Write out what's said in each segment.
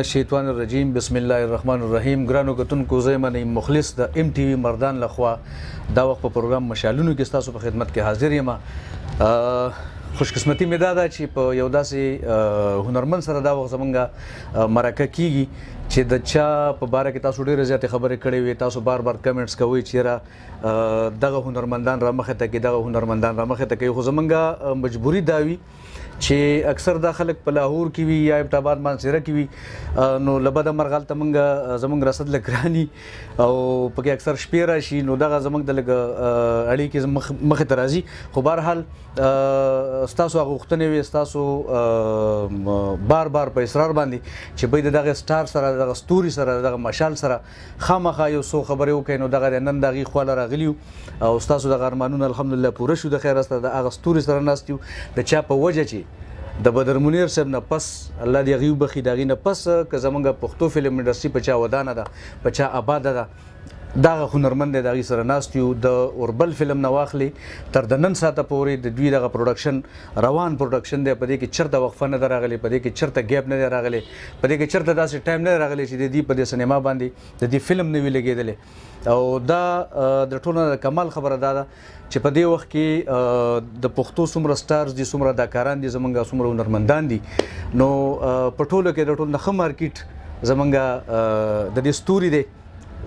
الشیطان الرجیم بسم الله الرحمن الرحیم. ګرانو کتونکو زه منی مخلص د ام ټي وي مردان لخوا دا وخت په پروګرام مشالونو کې تاسو په خدمت کې حاضر یم. خوش قسمتي مې دا ده چې په یو داسې هنرمند سره دا وخت زمونږ مرکه کیږي چې د چا په باره کې تاسو ډېرې زیاتې خبرې کړې وي. تاسو بار بار کمنټس کوئ چې دغه هنرمندان را مخې ته کوي، دغه هنرمندان را مخې ته کوي، خو زمونږ مجبوري دا وي چې اکثر دا خلک په لاهور کې وي یا ابټاباد مانسیره کې وي، نو له بده مرغه هلته زمونږ رسد لږ ګراني او پکې اکثر شپې راشي، نو دغه زمونږ د لږ اړیکې مخې ته راځي. خو بهرحال ستاسو هغه غوښتنې وي، ستاسو بار بار په اصرار باندې چې باید دغه سټار سره، دغه ستوري سره، دغه مشال سره خامخا یو څو خبرې وکړئ. نو دغه نن د هغې خواله راغلي یو او ستاسو دغه ارمانونه الحمدلله پوره شو. د خیر سره د هغه ستوري سره ناست یو د چا په وجه چې د بدر منیر صاحب نه پس الله دې هغې وبخي، د هغې نه پس که زمونږ پښتو فلم انډسټري په چا ودانه ده، په چا آباده ده، دغه هنرمند دی د هغې سره ناست یو. د اوربل فلم نه واخلي تر د نن ساعته پورې د دوی دغه پروډکشن روان پروډکشن دی. په دې کې چېرته وقفه نه ده راغلې، په دې کې چېرته ګیپ نه دی راغلی، په دې کې چېرته داسې ټایم نه دی راغلی چې د دې په دې سینما باندې د دې فلم نه وي لګېدلی. او دا د ټولو د کمال خبره دا ده چې په دې وخت کې د پښتو څومره سټارز دي، څومره اداکاران دي، زمونږ څومره هنرمندان دي، نو په ټولو کې د ټولو نه ښه مارکیټ زمونږ د دې ستوري دی،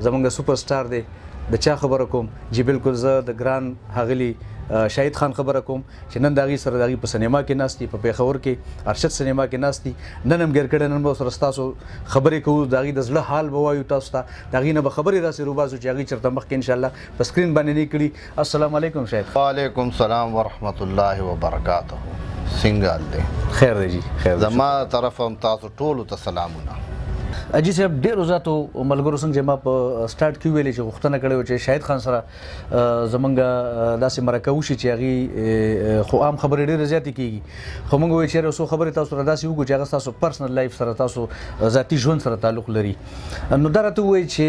زمونږ سوپر سټار دی. د چا خبره کوم؟ چې بالکل زه د ګران ښاغلي شاهد خان خبره کوم چې نن د هغې سره د هغې په سینما کې ناست دي، په پېښور کې ارشد سینما کې ناست دي. نن هم ګیر کړی، نن به سره ستاسو خبرې کوو، د هغې د زړه حال به وایو تاسو ته، د هغې نه به خبرې داسې روباسو چې هغې چېرته مخکې انشاءالله په سکرین باندې نه کړي. السلام علیکم شاهد. وعلیکم السلام ورحمت الله وبرکاته. څنګه حال دی؟ خیر دی جی، خیر. زما طرف هم تاسو ټولو ته سلامونه. اجي صاحب ډېرو زیاتو ملګرو څنګه چې ما په سټارټ کې ویلې چې غوښتنه کړې وه چې شاهد خان سره زمونږ داسې مرکه وشي چې هغې خو عام خبرې ډېرې زیاتې کېږي، خو موږ وایو چې یو څو خبرې تاسو سره داسې وکړو چې هغه ستاسو پرسنل لایف سره، تاسو ذاتي ژوند سره تعلق لري. نو دا راته ووایي چې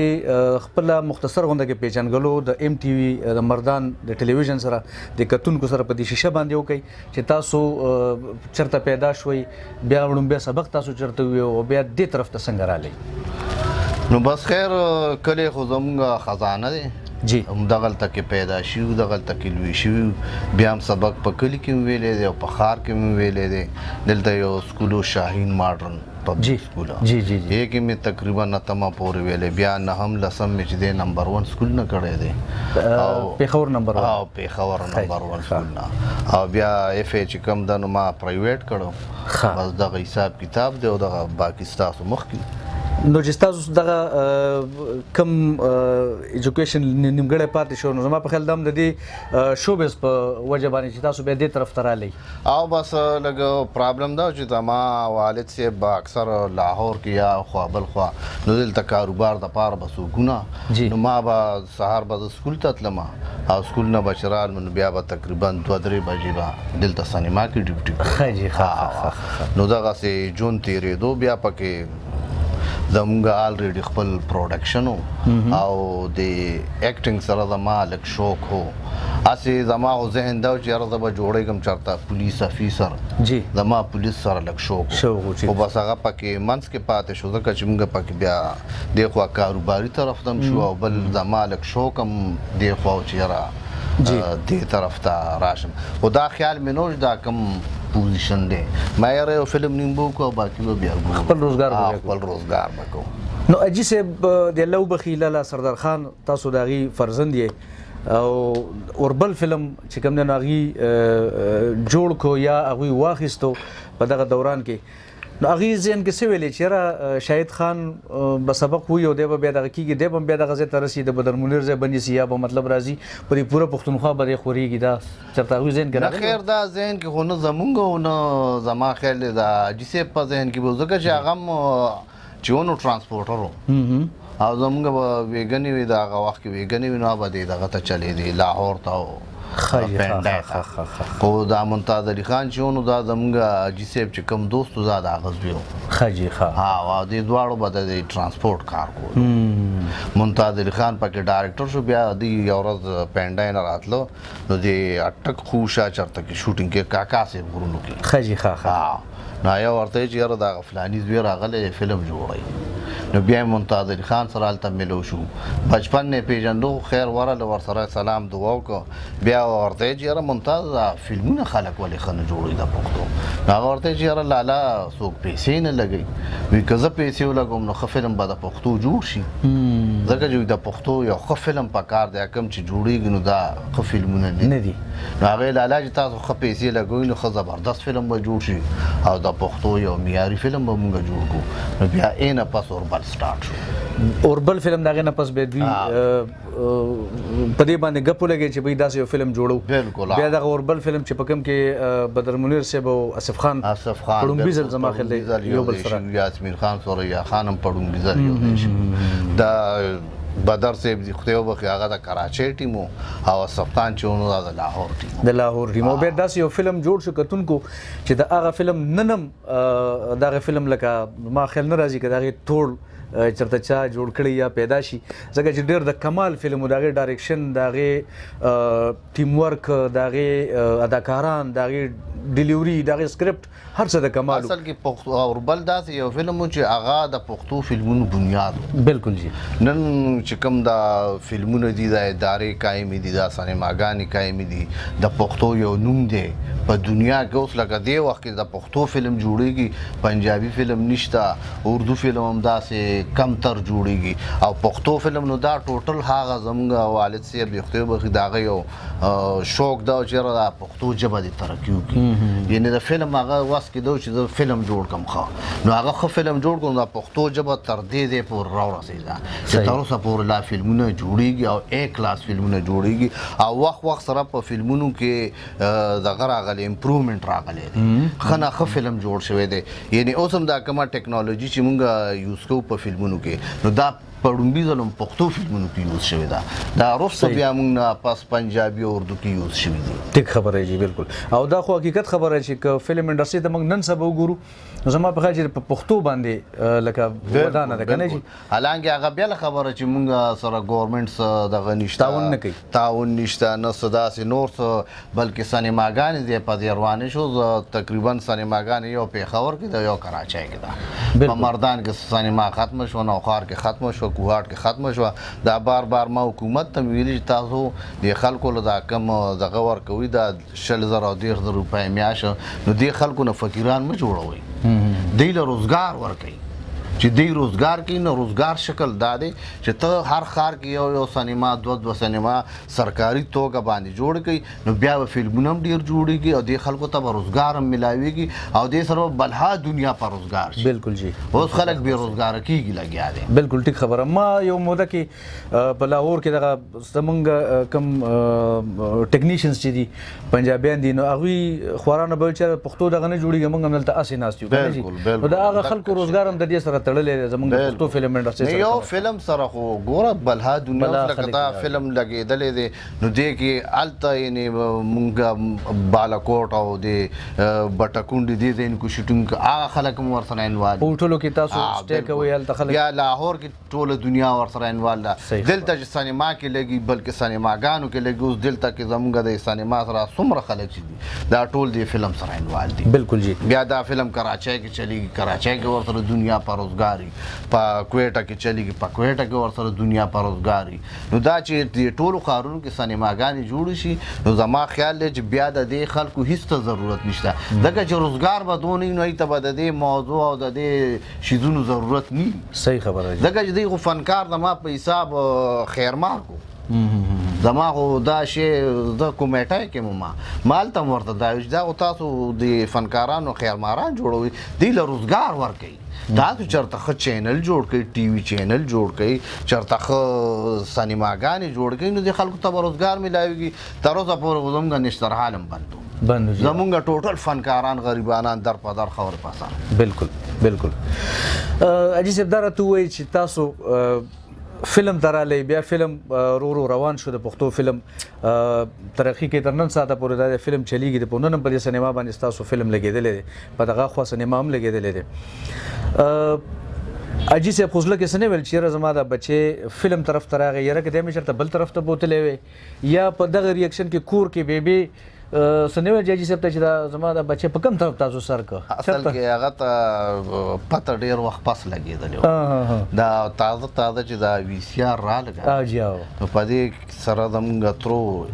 خپله مختصر غونډه کې پیژنګلو د ام ټي وي د مردان د ټلویزیون سره د کتونکو سره په دې شیشه باندې وکړئ چې تاسو چېرته پیدا شوئ، بیا وړومبی سبق تاسو چېرته وویو او بیا دې طرف ته څنګه راغلی؟ نو بس خیر، کلی خو زمونږ خزانه دی جی، دغلته کې پیدا شوي، دغلته کې لوی شوي، بیا هم سبق په کلي کې مې ویلی دی او په ښار کې مې ویلی دی. دلته یو سکول شاهین ماډرن پبلک سکول، جی جی جی، کې مې تقریبا نتمه پورې ویلی، بیا نهم لسم مې چې دی نمبر 1 سکول نه کړی دی، پېښور نمبر 1. او پېښور نمبر 1 سکول نه، او بیا اف ای چې کوم ده نو ما پرایویټ کړو. بس دغه حساب کتاب دی او دغه باقي ستاسو مخکې. نو چې تاسو دغه کم ایجوکیشن نیمګړی پاتې شو، نو زما په خیال دا هم د دې شوبز په وجه باندې چې تاسو بیا دې طرف ته رالی. او بس لږ پرابلم دا چې زما والد صاحب به اکثر لاهور کې یا خوا بل خوا، نو دلته کاروبار دپاره به څوکونه، نو ما به سهار به زه سکول ته تلم او سکول نه به چې رالم نو بیا به تقریبا 2-3 بجې به دلته سینما کې ډیوټي، نو دغسې ژوند تېرېدو. بیا پکې زمونږ آلریډي خپل پروډکشن او د ایکټینګ سره زما لږ شوق هو. هسې زما خو ذهن دا و چې یاره زه به جوړېږم چېرته پولیس افیسر، زما پولیس سره لږ شوق و، خو بس هغه پکې منځ کې پاتې شو ځکه چې موږ پکې بیا دې خوا کاروباري طرف ته هم شو او بل زما لږ شوق هم دې خوا و چې یاره دې طرف ته راشم. خو دا خیال مې نه و چې دا کوم پوزیشن دی، ما یاره یو فلم نیم به وکړو او باقي به بیا خپل روزګار به کوو. نو اجي صاحب د الله وبخي لالا سردار خان، تاسو د هغې فرزند یې او اوربل فلم چې کوم دی نو هغې جوړ کړو یا هغوی واخیستو په دغه دوران کې. نو هغې ذهن کې څه ویلې چې یاره شاهد خان به سبق ووایي او دی به بیا دغه کېږي، دی به هم بیا دغه ځای ته رسي، د بدر منیر ځای به نیسي یا به مطلب راځي په دې پوره پښتونخوا به دی خورېږي. دا چېرته هغوی ذهن کې راغلی؟ خیر دا ذهن کې خو نه زمونږ او نه زما خیال دی د حاجي صاحب په ذهن کې به، ځکه چې هغه هم چې ونو ټرانسپورټر و او زمونږ به ویګنې وي د هغه وخت کې ویګنې وي نو به دې دغه ته چلې دي لاهور ته او خو دا ممتاز علي خان چې نو دا زمونږ حاجي صاحب چې کوم دوست دا د هغه زوی او دې دواړو به د ټرانسپورټ کار کول ممتاز علي خان پکې ډایرکټر شو بیا د یو ورځ پینډای نه راتلو نو دې اټک خوشا چرته کې شوټینګ کې کاکا صاحب غرونو کې نو یو ورته چې یاره دا فلاني زوی راغلی فلم جوړوي نو بیا ممتاز علي خان سره هلته ملو شو بچپن نه پیژندو خیر ورله ورسره سلام دعا وکړو بیا ورته چې یاره ممتاز فلمونه خلک ولې ښه نه جوړوي د پښتو نو هغه ورته چې یاره لالا څوک پیسې نه لګوي وایي که زه پیسې ولګوم نو ښه فلم به د پښتو جوړ شي ځکه چې د پښتو یو ښه فلم پکار دی کوم چې جوړېږي نو دا ښه فلمونه نه دي نو هغې لالا چې تاسو ښه پیسې لګوئ نو ښه زبردست فلم به جوړ شي او د پښتو یو معیاري فلم به مونږ جوړ کړو نو بیا اینه پس اوربل سټارټ شو اوربل فلم دغه نه پس به دوی په دې باندې غپو لګي چې به داسې یو فلم جوړو بالکل بیا دغه اوربل فلم چې په کوم کې بدر منیر صاحب او اسف خان پړومبي ځل زما خیال دی یو بل سره یاسمین خان سوریا خانم پړومبي ځل یو دی دا بدر صاحب دی خو به هغه د کراچۍ ټیمو او اسف خان چې نو د لاهور ټیم او بیا داسې یو فلم جوړ شو کتونکو چې د هغه فلم ننم دغه فلم لکه ما خیال نه راځي که دغه ټول چرته چا جوړ کړی یا پیدا شي ځکه چې ډېر د کمال فلم و د هغې ډایرکشن د هغې ټیم ورک د هغې اداکاران د هغې ډیلیوري د هغې سکرپټ هر څه د کمال اصل کې اوربل داسې یو فلم و چې هغه د پښتو فلمونو بنیاد بالکل جی نن چې کوم دا فلمونه دي د ادارې قایمې دي دا سینماګانې قایمې دي د پښتو یو نوم دی په دنیا کې اوس لکه دې وخت کې د پښتو فلم جوړېږي پنجابي فلم نشته اردو فلم هم داسې کمتر جوړېږي او پښتو فلم نو دا ټوټل هغه زموږ والد صاحب د خدای بخښي د هغه یو شوق دا چې د پښتو ژبه دې ترقي وکړي یعنې د فلم هغه وس کېدو چې زه فلم جوړ کړم ښه نو هغه ښه فلم جوړ کړم د پښتو ژبه تر دې ځای پورې راورسېده چې تر اوسه پورې لا فلمونه جوړېږي او اے کلاس فلمونه جوړېږي او وخت سره په فلمونو کې دغه راغلی امپروومنټ راغلی دی ښه نه ښه فلم جوړ شوی دی یعنې اوس هم دا کومه ټیکنالوجي چې مونږ یوز کوو په فلمونو کې نو دا پړومبي ځل پښتو فلمونو کې یوز شوی ده دا وروسته بیا موږ نه پس پنجابي او اردو کې یوز شوي دي ټیک خبره جی بالکل او دا خو حقیقت خبره چې که فلم انډسټري ته موږ نن سبا وګورو نو زما په خیال چې په پښتو باندې لکه ودانه ده که نه جي حالانکه هغه بیا خبره چې موږ سره ګورمنټ دغه نشته تعاون نشته نه څه داسې نور څه بلکې سینماګانې دي په دې روانې شو تقریبا سینماګانې یو پېښور کې ده یو کراچۍ کې ده په مردان کې سینما ختمه شوه نوښار کې ختمه شوه کوهاټ کې ختمه شوه دا بار بار ما حکومت ته ویلي چې تاسو د خلکو له دا کم دغه ورکوي دا 100,000 او 1,000 روپۍ میاشت نو دې خلکو نه فقیران مه جوړوئ دوی له روزګار ورکوي چې دوی روزګار کوي نو روزګار شکل دا دی چې ته هر ښار کې یو سینما دوه سینما سرکاري توګه باندې جوړ کړي نو بیا به فلمونه هم ډېر جوړېږي او دې خلکو ته به روزګار هم ملاویږي او دې سره به بلها دنیا په روزګار شي بالکل جی اوس خلک بې روزګاره کېږي لګیا دی بالکل ټیک خبره ما یو موده کې په لاهور کې دغه زمونږ کوم ټیکنیشنز چې دي پنجابیان دي نو هغوی خوارانه به چې پښتو دغه نه جوړېږي موږ هم دلته هسې ناست یو نو د هغه خلکو روزګار هم د دې سره تړلې زمونږ د پښتو فلم انډسټري سره یو فلم سره خو ګوره بلها دنیا لکه دا فلم لګېدلی دی نو دې کې هلته یعنې مونږ بالاکوټ او د بټکونډې دې ځایونو کې شوټینګ هغه خلک هم ورسره انوالو په هوټلو کې تاسو سټې کوئ هلته خلک یا لاهور کې ټوله دنیا ورسره انوال ده دلته چې سینما کې لګي بلکې سینماګانو کې لګي اوس دلته کې زمونږ د سینما سره څومره خلک چې دي دا ټول د فلم سره انوال دي بالکل جی بیا دا فلم کراچۍ کې چلیږي کراچۍ کې ورسره دنیا په روزګاري په کویټه کې چلیږي په کویټه کې ورسره دنیا په روزګاري نو دا چې د ټولو ښارونو کې سینماګانې جوړې شي نو زما خیال دی چې بیا د دې خلکو هیڅ ته ضرورت نشته ځکه چې روزګار به دونه وي نو هغې ته به د دې موضوع او د دې شیزونو ضرورت نه وي صحیح خبره ځکه چې دوی خو فنکار زما په حساب خیرمار کو زما خو دا شی زه کمیټه کې ما هلته هم ورته دا وي چې دا خو تاسو د فنکارانو خیرماران جوړوئ دوی له روزګار ورکوي تاسو چېرته ښه چینل جوړ کړئ ټي وي چینل جوړ کړئ چېرته ښه سینماګانې جوړ کړئ نو دې خلکو ته به روزګار میلاویږي تر اوسه پورې زموږ نشترحال هم بند زمونږ ټوټل فنکاران غریبانان در په در خبر په سر بالکل بالکل اجي صاحب دا راته ووایي چې تاسو فلم تراله بیا فلم رو روان شو د پښتو فلم ترقی کې تر نن ساعته پورې دا فلم چلیږي د پونن په سینما باندې تاسو فلم لګیدل په دغه خو سینما هم لګیدل دي اجي سه خوزله کې سنې ویل چې زما د بچي فلم طرف تراغه یره کې د مشرته بل طرف ته بوتلې وي یا په دغه ریاکشن کې کور کې بیبي سنوي جاجي سپته چې دا زما د بچي په کوم طرف تاسو سر کو اصل کې هغه ته پته ډیر وخت پس لګیدل دا تازه چې دا وی سی آر را لګا اجاو په دې سره زمونږ ترو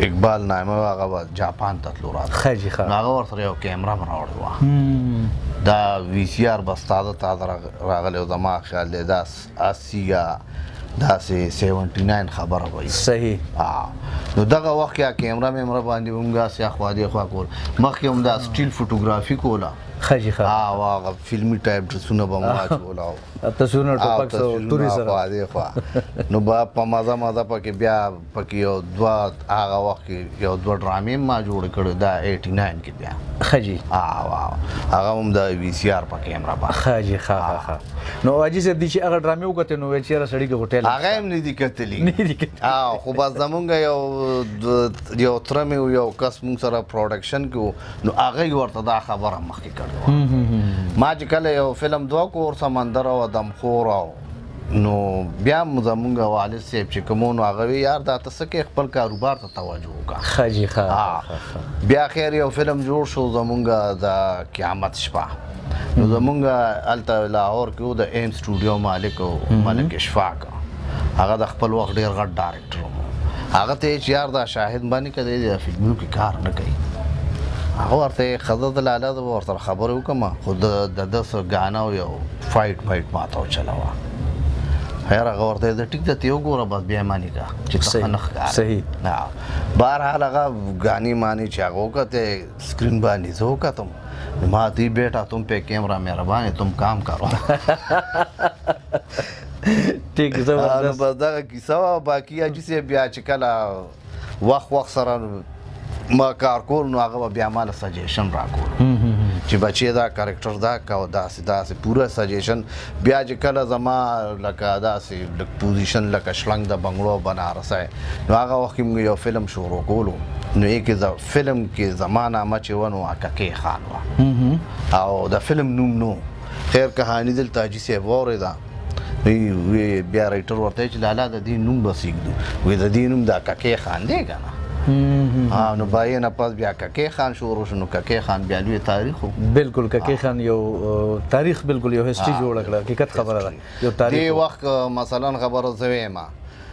اقبال نامه هغه جاپان ته تلو راځي خاجي خا هغه ورته یو کیمرا راوړی و دا وی سی آر بس تازه راغلی زما خیال دی دا اسیا دا سه 79 خبره وای صحیح نو دغه وخت کې کیمرا باندې موږ سیا خو دې خو کول مخکې هم دا سټیل فوټوګرافي کوله خاجي خا واغه فلمي ټایپ ډرسونه به ما چولا تصویرونه ټوپک سو توري سره نو با په مزه پکې بیا پکې یو دوا هغه وخت یو دوا ډرامې ما جوړ کړو دا 89 کې بیا خاجي هغه هم د وی سی آر په کیمرا باندې خاجي خا نو اجي سه دي چې هغه ډرامې وکړه نو چیرې سړی کې هوټل هغه هم نه دي کتلی خو بس زمونږ یو ترمه یو کس مونږ سره پروډکشن کې نو هغه ورته دا خبره مخکې کړو ما چې کله یو فلم دوه کور سمندر او دمخور نو بیا زمونږ والد صاحب چې کومونو هغه یار دا تاسو کې خپل کاروبار ته توجه وکړه خاجي خا بیا خیر یو فلم جوړ شو زمونږ د قیامت شپه نو زمونږ الته لاهور کې د ایم سټوډیو مالک او ملک اشفاق هغه د خپل وخت ډیر غټ ډایرکټر هغه ته چې یار دا شاهد باندې کړي د فلمونو کې کار نه کوي هغه ورته خزه د لاله ورته خبرو کوم خو د 10 غانا یو فایټ ما ته چلاوه هر هغه ورته د ټیک ته یو ګوره بس بیا مانی کا چې څنګه نخ صحیح بهر حال هغه غانی مانی چې هغه کته سکرین باندې زو کتم ما دی بیٹا تم پہ کیمرہ مہربان ہے تم کام کرو ٹھیک زبردست بس دا کیسه باقی اجي سه بیا چې کله وخت سره ما کار کول نو هغه بیا مال سجیشن راکول چې بچی دا کریکټر دا کا داسې پورا سجیشن بیا چې کله زما لکه داسې لک پوزیشن لکه شلنګ د بنگلو بنارس نو هغه وخت یو فلم شروع کولو نو کې فلم کې زمانہ مچ ونو اکه خان او دا فلم نو خیر کہانی دل تاجی سے وره دا وی بیا رائټر ورته چې لاله د دې نوم بسیږي وی د دې نوم د ککې خان دی کنه نو بای نه پاس بیا ککې خان شروع شنو ککې خان بیا لوی تاریخ بالکل ککې خان یو تاریخ بالکل یو هیستوري جوړ کړه حقیقت خبره ده یو تاریخ دی وخت مثلا خبره زوی ما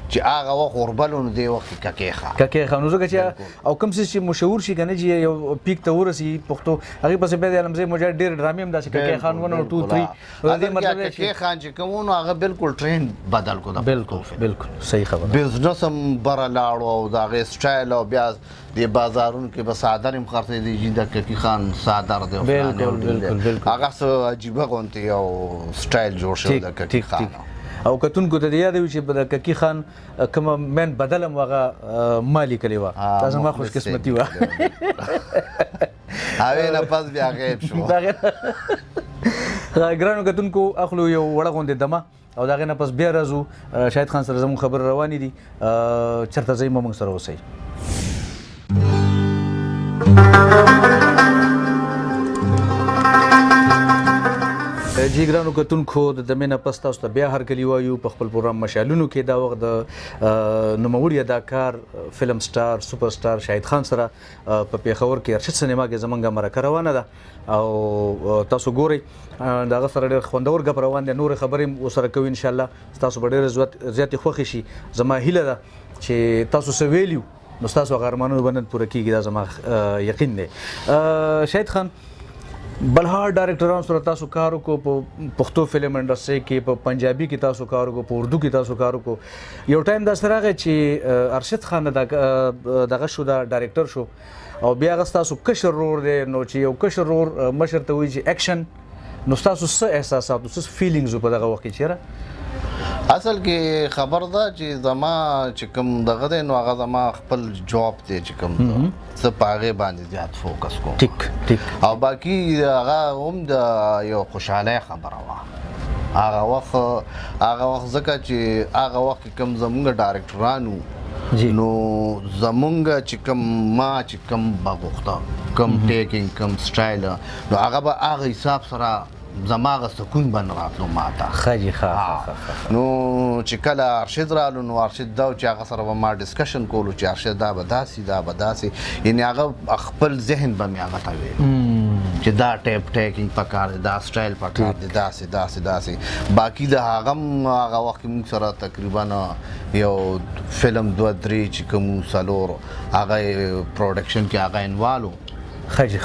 چې هغه وخت اوربلونو دی وخت ککې خان نو ځکه چې او کوم څه چې مشهور شي کنه چې یو پیک ته ورسی پښتو هغه پسې به د علمزه مجاهد ډیر ډرامې هم داسې ککې خان 1 او 2 3 دې مطلب ککې خان چې کومو هغه بالکل ټرند بدل کو دا بالکل صحیح خبره بزنس هم بر لاړو او دا غي سټایل او بیا د بازارونو کې به صادر هم خرڅې دي چې د ککې خان صادر دی بالکل هغه څه عجیب غونتی او سټایل جوړ شو د ککې خان او کتونکو ته یاد وي چې د ککی خان کوم من بدلم وغه مالی کلی و دا زما خوش قسمتي و هغه نه پاس بیا غیب شو ګرانو کتونکو اخلو یو وړه غوندې دمه او دا غنه پس بیا راځو شاهد خان سره زموږ خبر روانې دي چرته ځای موږ سره اوسئ جی ګرانو کتونکو د دمنه پس تاسو ته بیا هرکلی وایو په خپل پروګرام مشالونو کې دا وخت د نوموړي اداکار فلم سټار سپر سټار شاهد خان سره په پیښور کې ارشد سینما کې زمونږ مرکه روانه ده او تاسو ګورئ دغه سره ډېر خوندور غږ روان دي نور خبرې وسره کوي ان شاء الله تاسو به ډېر زیات خوښ شي زما هیله ده چې تاسو څه ویلیو نو تاسو غرمانو باندې پوره کیږي دا زما یقین دی شاهد خان بلهار ډایرکټرانو سره تاسو کار وکړو په پښتو فلم انډستری کې په پنجابي کې تاسو کار وکړو په اردو کې تاسو کار وکړو یو ټایم دا سره راغی چې ارشد خان دغه شو دا ډایرکټر شو او بیا هغه تاسو کشر رور دی نو چې یو کشر رور مشر ته وایي چې اکشن نو تاسو څه احساسات او څه فیلینګز په دغه وخت کې چیرې اصل کې خبر ده چې زما چې کوم دغه دی نو هغه زما خپل جاب دی چې کوم څه پاغه باندې زیات فوکس کوم ټیک او باقی هغه هم د یو خوشاله خبره وه هغه وخت ځکه چې هغه وخت کوم زمونږ ډایرکټرانو نو زمونږ چې کوم ما چې کوم بغوخته کوم ټیکینګ کوم سټایل نو هغه به هغه حساب سره زماغه سکون بن راتلو ماته خاجي نو چې کله ارشد رالو نو ارشد دا چې هغه سره ما ډسکشن کولو چې ارشد دا به داسې یعنی هغه خپل ذهن به مې هغه ته ویل چې دا ټیپ ټیکینګ پکار دی دا سټایل پکار دی داسې باقي د هغه وخت موږ سره تقریبا یو فلم 2-3 چې کوم سالور هغه پروډکشن کې هغه انوالو خاجي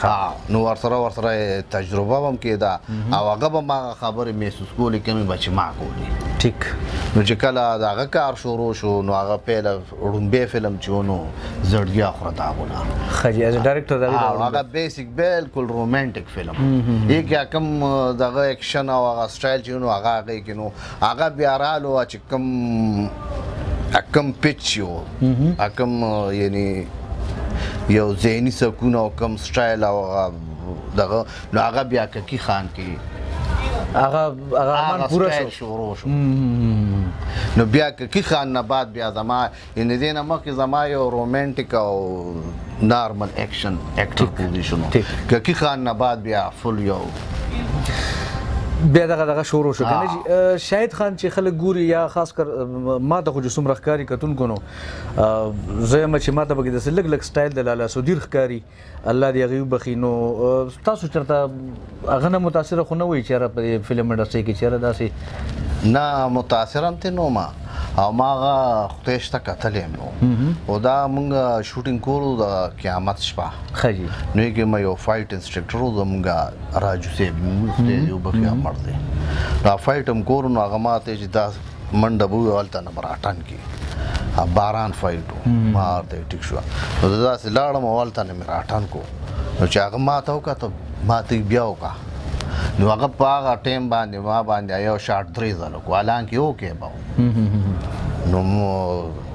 نو ورسره تجربه هم کېده او هغه به ما خبرې محسوس کولې کمې به چې ما کولې ټیک نو چې کله د هغه کار شروع شو نو هغه پیله ړومبی فلم چې و نو زړګیا خوره داغونه خاجي ایز ډایرکټر هغه بیسیک بالکل رومانټیک فلم یې کوم دغه اکشن او هغه سټایل چې نو هغه کې نو هغه بیا رالو چې کم پیچ یو کم یعنی یو ذهني سکون او کم سټایل او دغه نو هغه بیا ککی خان کې هغه مان پورا شروع شو نو بیا ککی خان نه بعد بیا زما ان دې نه مخکې زما یو رومانټیک او نارمل اکشن اکټر پوزیشن ککی خان نه بعد بیا فل یو بیا دغه شروع شو کنه شاهد خان چې خلک ګوري یا خاص کر ما ته خو جسم رخکاری کتونکو نو زه چې ما ته بګی د لګ سټایل د لالا سودیر ښکاری الله دې غیب بخینو تاسو چرته هغه نه متاثر خو نه وي چې په فلم انډستری کې چیرې داسې نه متاثر هم ته نو ما او ما خدای شته کتلې نو او دا مونږ شوټینګ کولو د قیامت شپه خاجي نو کې ما یو فایټ انسټرکټر و زمونږ راجو سیب موږ یو بخیا مرده دا فایټ هم کورو نو هغه ماته چې دا منډه بو ولته نمبر 8 کې باران فایټ ما ته ټیک شو نو دا سه لاړم ولته نمبر 8 کو نو چې هغه ماته وکړه ماته بیا وکړه نو هغه په هغه ټیم باندې ما باندې یو شارټ 3 ځلو کو الان کې اوکې باو نو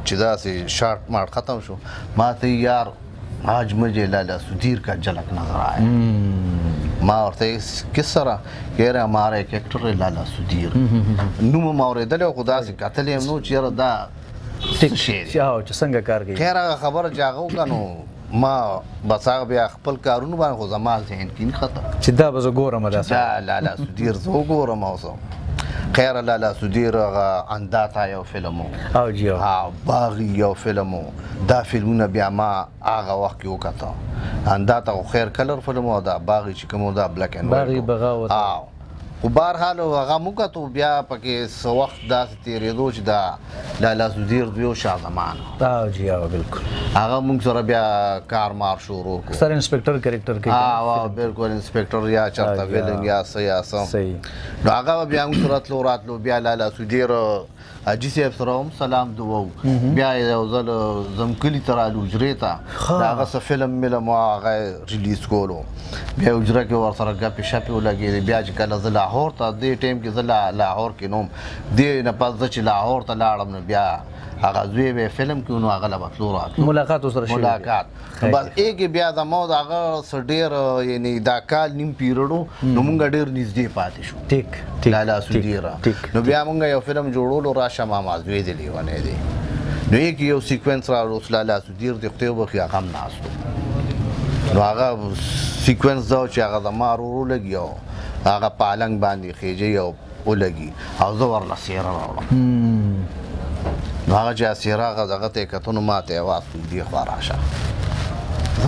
چې دا سه شارټ مار ختم شو ما ته یار آج مجھے لالا سودیر کا جھلک نظر آیا ما ورته کس سره کېره ہمارا ایک ایکټر لالا سودیر نو ما اوریدل خدا سي قتل نو چیرې دا ټیک شي چې څنګه کار کوي خیر هغه خبره جاغو کنو ما بساغ بیا خپل کارونه باندې خو زما ذهن کې نه خطر چې دا به زه ګورم دا لالا سودیر زه ګورم اوسه خیر لالا سودیر هغه انداتا یو فلم او جیو باغی یو فلم دا فلمونه بیا ما هغه وخت کې وکړه انداتا خو خیر کلر فلم او دا باغی چې کوم دا بلیک اینڈ باغی بغاوت خو بهرحال هغه موږ ته بیا پکې څه وخت داسې تېرېدو چې دا لالا سودیر دوی شاه زمان جی بالکل هغه موږ سره بیا کار مار شروع کړو سر انسپکټر کریکټر کې بالکل انسپکټر یا چرته ویلنګ یا صحیح نو هغه بیا موږ راتلو بیا لالا سودیر حاجي صاحب سره هم سلام دوو بیا یو ځل زمکلي ته رالو حجرې ته د هغه څه فلم ملم هغه ریلیز کولو بیا حجره کې ورسره ګپې شپې ولګېدې بیا چې کله زه لاهور ته دې ټایم کې زه لاهور کې نوم دې نه پس زه چې لاهور ته لاړم نو بیا هغه زوی به فلم کې نو هغه لا بتلو راتلو ملاقات سره شي ملاقات بس ایګ بیا زمو دا هغه سډیر یعنی دا کال نیم پیریډو نو مونږ ډیر نږدې پاتې شو ټیک لالا سودیر نو بیا مونږ یو فلم جوړولو راشه ما زوی دی لیونه دی نو یک یو سیکوینس را لالا سودیر د خپل بخیا غم ناستو نو هغه سیکوینس دا چې هغه د مارو لګیو هغه پالنګ باندې خېجه یو ولګي او زه ورلا سیره راوړم نو هغه چې سیره هغه دغه ته کتونو ماته واسو دی خو راشه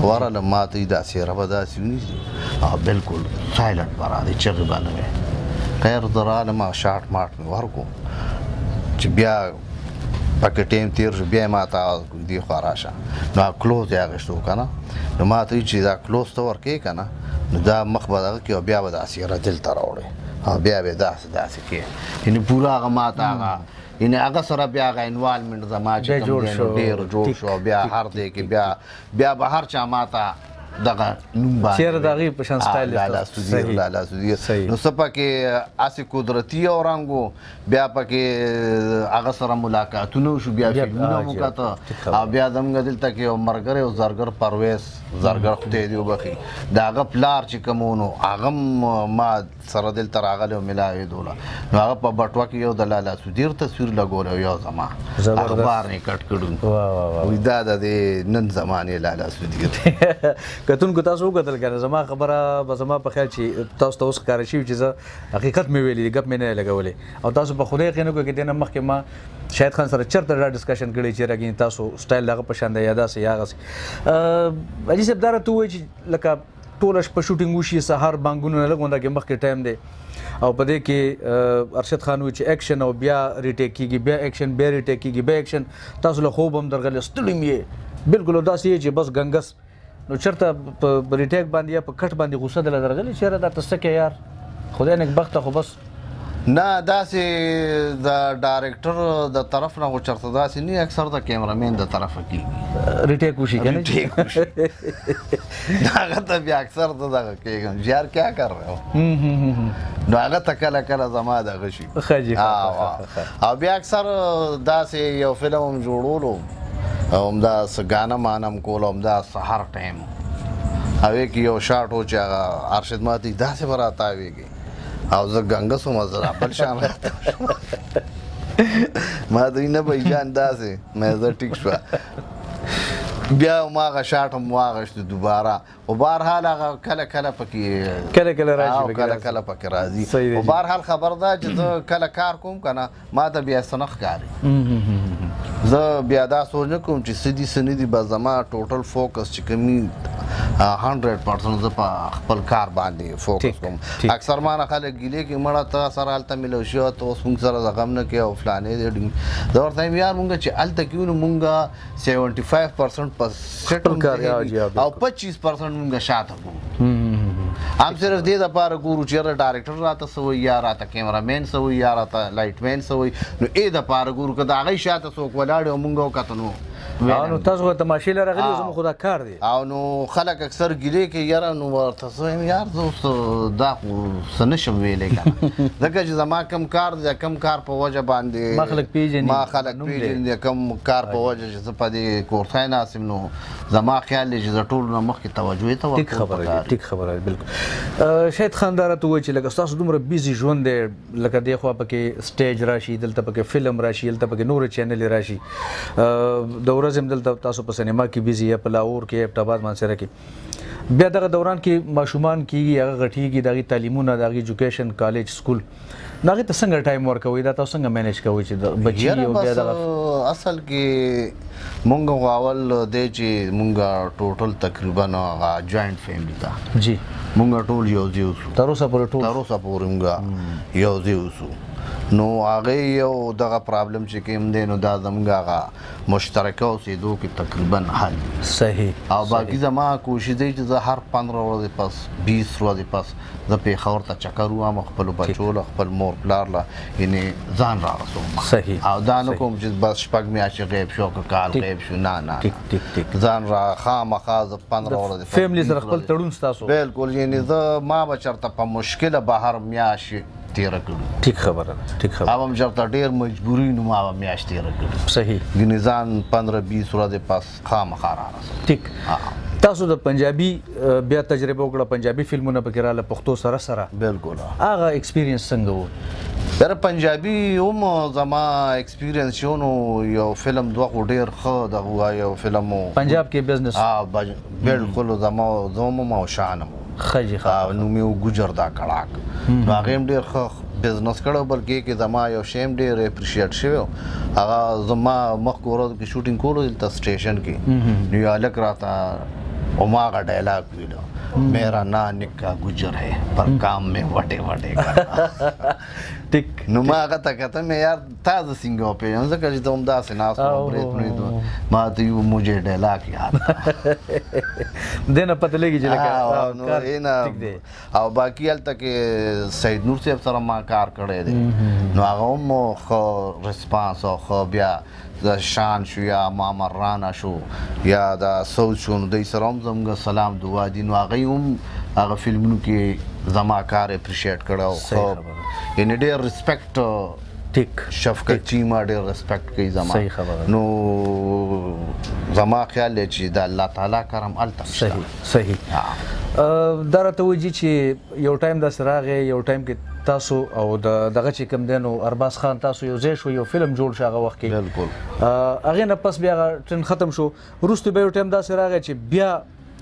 ورله ماته دا سیره به داسې ونیسي او بالکل سایلنټ برا دی چغې باندې خیر دراله ما شارټ مارټ مې ورکو چې بیا پکې ټیم تیر شو بیا ماته دی خو راشه نو کلوز یې اخیستو که نه نو ماته چې دا کلوز ته ورکې که نه نو دا مخ به دغه کې او بیا به دا سیره دلته راوړې او بیا به داسې کې یعنې پوره هغه ماته هغه یعنی هغه سره بیا هغه انوالمنټ زما چې کوم دی ډېر جوړ شو بیا هر دی کې بیا به هر چا ماته دغه نوم باندې چیرې د هغې په شان سټایل لالا سودیر لالا سودیر نو څه پکې هسې قدرتي او رنګ بیا پکې هغه سره ملاقاتونه وشو بیا فلمونه مو کاته او بیا زموږ دلته کې یو ملګری او زرګر پرویز زرګر خدای دې وبخي د هغه پلار چې کوم و نو هغه ما سره دلته راغلی او ملاوېدوله نو هغه په بټوه کې یو د لالا سودیر تصویر لګولی یو زما اخبار نه کټ کړو وایي دا د دې نن زمانې لالا سودیر کتونکو تاسو وکتل کنه زما خبره به زما په خیال چې تاسو ته اوس ښکاره شوي چې زه حقیقت مې ویلي ګپ مې نه لګولی او تاسو په خدای یقین وکړئ چې دې نه مخکې ما شاهد خان سره چېرته دا ډسکشن کړی چې راګینې تاسو سټایل د هغه په شان دی یا داسې یا هغسې حاجي صاحب دا راته ووایي چې لکه ټوله شپه شوټینګ وشي سهار بانګونه لږ غونډه کې مخکې ټایم دی او په دې کې ارشد خان وایي چې ایکشن او بیا ریټیک کېږي بیا ایکشن بیا ریټیک کېږي بیا ایکشن تاسو له خوب هم درغلی ستړي مې بالکل داسې یې چې بس ګنګس نو چېرته په ریټیک باندې یا په کټ باندې غوسه دله درغلې چېرې دا ته څه کې یار خدای نېکبخته خو بس نه داسې د ډایرکټر د طرف نه خو چېرته داسې نه اکثر د کیمرامین د طرفه کېږي ریټیک وشي که نه هغه ته بیا اکثر ته دغه کېږم یار کیا کر رہے ہو نو هغه ته کله کله زما دغه شي او بیا اکثر داسې یو فلم هم جوړولو او همدا ګانه مانه هم کول او همدا سهار ټایم هغې کې یو شاټ و چې هغه ارشد ماته داسې به راتاویږي او زه ګنګس وم زه بل شان راته ما دوی نه به جان داسې مې زه ټیک شوه بیا ما هغه شاټ هم واغشتو دوباره خو بهرحال هغه کله کله پکې کله کله راشي کله کله پکې راځي خو بهرحال خبر ده چې زه کله کار کوم که نه ما ته بیا څه نه ښکاري زه بیا دا سوچ نه کوم چې څه دي څه نه دي به زما ټوټل فوکس چې کومي 100% زه په خپل کار باندې فوکس کوم اکثر ما نه خلک ګیلې کې مړه ته سره هلته ملو شي ته اوس مونږ سره د غم نه کې او فلانې دی زه ورته وایم یار مونږ چې هلته کیو نو مونږ 75% په سیټ او 25% مونږ شاته کوو هم صرف دې دپاره ګورو چې یاره ډایرکټر راته څه وایي یا راته کیمرامین څه وایي یا راته لایټ مین څه وایي نو دې دپاره ګورو که د هغوی شاته څوک ولاړ او مونږ وکته نو نو تاسو خو تماشې له راغلي زموږ خو دا کار دی او نو خلک اکثر ګیلې کوي یاره نو ورته څه وایم یار زه اوس دا خو څه نه شم ویلی که نه ځکه چې زما کم کار دی کم کار په وجه باندې ما خلک پیژني کم کار په وجه چې زه په دې کورسای ناست یم نو زما خیال دی چې زه ټولو نه مخکې توجهې ته ټیک خبره بالکل شاهد خان دا راته ووایي چې لکه ستاسو دومره بیزي ژوند دی لکه دې خوا پکې سټیج راشي دلته پکې فلم راشي دلته پکې نورې چینلې راشي د ورځې هم دلته تاسو په سینما کې بیزي یا په لاهور کې ایبټ آباد مانسره کې بیا دغه دوران کې ماشومان کېږي هغه غټېږي د هغې تعلیمونه د هغې ایجوکیشن کالج سکول نو هغې ته څنګه ټایم ورکوئ دا تاسو څنګه مینیج کوئ چې بچي او بیا دغه اصل کې مونږ خو اول دی چې مونږ ټوټل تقریبا هغه جوائنټ فیملي ده جی مونږ ټول یو ځای اوسو تر اوسه پورې مونږ یو ځای اوسو نو هغې یو دغه پرابلم چې کوم دی نو دا زموږ هغه مشترکه اوسېدو کې تقریبا حل صحیح او باقي زما کوشش دی چې زه هر 15 ورځې پس 20 ورځې پس زه پېښور ته چکر ووهم خپلو بچو له خپل مور پلار له یعنې ځان را رسوم صحیح او دا نه کوم چې بس شپږ میاشتې غیب شو که کال غیب شو نه ځان را خامخا زه 15 ورځې فیملي سره خپل تړون ستاسو بالکل یعنې زه ما به چېرته په مشکله بهر میاشت تیره کړو ټیک خبره او هم چېرته ډېر مجبوري نو ما به میاشت تیره کړو صحیح ګینې ځان 15-20 ورځې پس خامخا را رسوم ټیک تاسو د پنجابي بیا تجربه وکړه پنجابي فلمونه پکې راغله پښتو سره بالکل هغه ایکسپیرینس څنګه و یاره پنجابي هم زما ایکسپیرینس یو نو یو فلم دوه خو ډېر ښه دغه یو فلم و پنجاب کې بزنس بالکل زما زوم او شانم ښه جي نوم یې و ګجر دا کړاک نو هغې هم ډېر ښه بزنس کړی بلکې کې زما یو شی هم ډېر اپریشیټ شوی و هغه زما مخکې ورځو کې شوټینګ کولو دلته سټیشن کې نو یو هلک راته هماغه ډایلاګ ویلو میرا نام کا گجر ہے پر کام میں وٹے وٹے ټیک نو ما هغه ته کتم یار تا زه څنګه وپېژنم ځکه چې ته هم داسې ناست وم برېتنوي ما ته یو مجھے ډایلاګ یاد دې نه پته لګي چې او باقي هلته کې سید نور صاحب سره ما کار کړی دی نو هغه هم ښه ریسپانس او ښه بیا د شان شو یا مامر رانا شو یا د سعود شو نو دوی سره هم زموږ سلام دعا دي نو هغوی هم هغه فلمونو کې زما کار اپریشیټ کړی یعنې ډېر ریسپیکټ ټیک شفقت چیما ډېر ریسپیکټ کوي زما صحیح خبره نو زما خیال دی چې د الله تعالی کرم هلته صحیح دا راته وایي چې یو ټایم داسې راغی یو ټایم کې تاسو او دغه چې کوم دی نو ارباز خان تاسو یو ځای شو یو فلم جوړ شو هغه وخت کې بالکل هغې نه پس بیا هغه ټرند ختم شو وروسته به یو ټایم داسې راغی چې بیا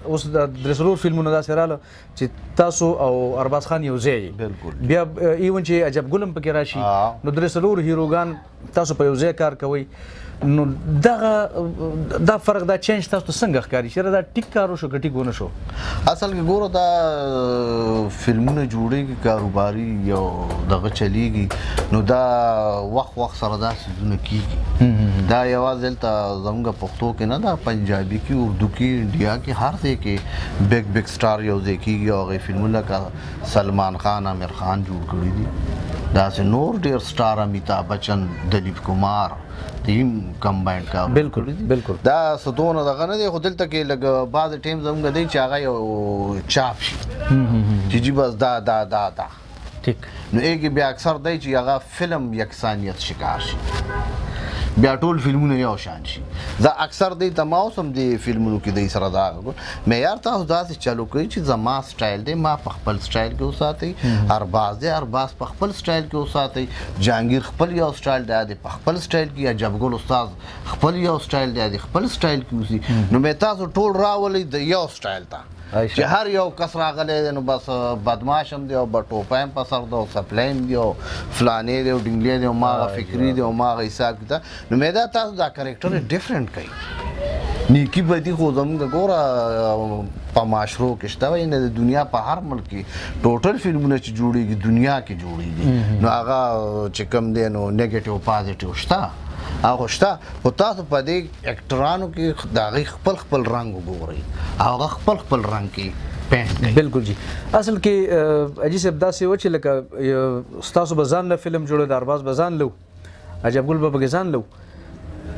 اوس د درې فلمونه داسې راغله چې تاسو او ارباز خان یو ځای بالکل بیا ایون چې عجب ګل هم پکې راشي نو درې هیروګان تاسو په یو ځای کار کوئ نو دا فرق دا چینج تاسو ته څنګه ښکاري چې دا ټیک کار وشو که ټیک ونه شو اصل کې ګوره دا فلمونه جوړېږي کاروباري یو دغه چلیږي نو دا وخت سره دا څیزونه کېږي دا یوازې دلته زموږ پښتو کې نه دا پنجابي کې اردو کې انډیا کې هر ځای کې بیگ سټار یو ځای کېږي او هغې فلمونه لکه سلمان خان عامر خان جوړ کړي دي داسې نور ډېر سټار امیتابھ بچن دلیپ کمار تیم کمباینډ کا بالکل دا ستونه دغه نه دی خو دلته کې لږ بعض ټیم زموږ دی چې هغه یو چاپ شي چې جی بس دا ټیک نو ایږي بیا اکثر دی چې هغه فلم یکسانیت شکار شي بیا ټول فلمونه یو شان شي دا اکثر دی تماوس هم دی فلمونو کې دی سره دا معیار تاسو داسې چلو کوي چې زما سټایل دی ما په خپل سټایل کې وساتئ ارباز دی ارباز په خپل سټایل کې وساتئ جهانګیر خپل یو سټایل دی په خپل سټایل کې عجب ګل استاد خپل یو سټایل دی خپل سټایل کې اوسي نو مې تاسو ټول راولئ د یو سټایل ته چې هر یو کس راغلی دی نو بس بدماش هم دی او ټوپی هم په سر دی او سپلی هم دی او فلانې دی او ډنګلی دی او ماغه فکري دی او ماغه حساب کتاب نو مې دا تاسو دا کرکټر ډفرنټ کوي نیکي بدي خو زموږ ګوره په معاشرو کې شته وایي نه د دنیا په هر ملک کې ټوټل فلمونه چې جوړېږي دنیا کې جوړېږي نو هغه چې کوم دی نو نیګیټیو پازیټیو شته هغه شته خو تاسو په دې اکټرانو کې د هغې خپل رنګ وګورئ هغه خپل رنګ کې پینټ کوي بالکل جی اصل کې اجي صاحب داسې و چې لکه ستاسو به ځان له فلم جوړه د ارباز به ځان لو عجب ګل به پکې ځان لو